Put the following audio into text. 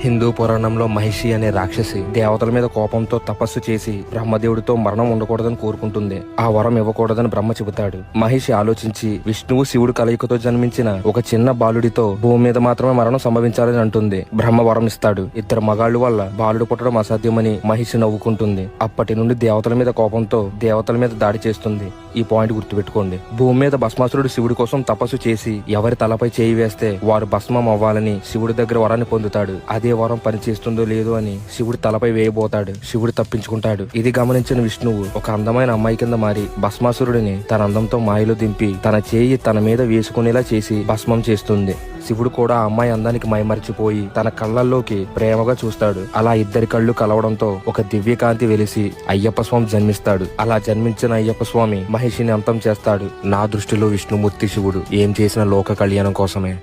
హిందూ పురాణంలో మహిషి అనే రాక్షసి దేవతల మీద కోపంతో తపస్సు చేసి బ్రహ్మదేవుడితో మరణం ఉండకూడదని కోరుకుంటుంది. ఆ వరం ఇవ్వకూడదని బ్రహ్మ చెబుతాడు. మహిషి ఆలోచించి విష్ణువు శివుడు కలయికతో జన్మించిన ఒక చిన్న బాలుడితో భూమి మీద మాత్రమే మరణం సంభవించాలని అంటుంది. బ్రహ్మ వరం ఇస్తాడు. ఇద్దరు మగాళ్లు వల్ల బాలుడు పుట్టడం అసాధ్యమని మహిషి నవ్వుకుంటుంది. అప్పటి నుండి దేవతల మీద కోపంతో దేవతల మీద దాడి చేస్తుంది. ఈ పాయింట్ గుర్తుపెట్టుకోండి. భూమి మీద భస్మాసురుడు శివుడి కోసం తపస్సు చేసి ఎవరి తలపై చేయి వేస్తే వారు భస్మం అవ్వాలని శివుడి దగ్గర వరాన్ని పొందుతాడు. అదే వరం పనిచేస్తుందో లేదో అని శివుడి తలపై వేయబోతాడు. శివుడు తప్పించుకుంటాడు. ఇది గమనించిన విష్ణువు ఒక అందమైన అమ్మాయి కింద మారి భస్మాసురుడిని తన అందంతో మాయలో దింపి తన చేయి తన మీద వేసుకునేలా చేసి భస్మం చేస్తుంది. శివుడు కూడా ఆ అమ్మాయి అందానికి మైమరిచిపోయి తన కళ్ళల్లోకి ప్రేమగా చూస్తాడు. అలా ఇద్దరి కళ్ళు కలవడంతో ఒక దివ్యకాంతి వెలిసి అయ్యప్ప స్వామి జన్మిస్తాడు. అలా జన్మించిన అయ్యప్ప స్వామి మహిషిని అంతం చేస్తాడు. నా దృష్టిలో విష్ణుమూర్తి శివుడు ఏం చేసిన లోక కళ్యాణం కోసమే.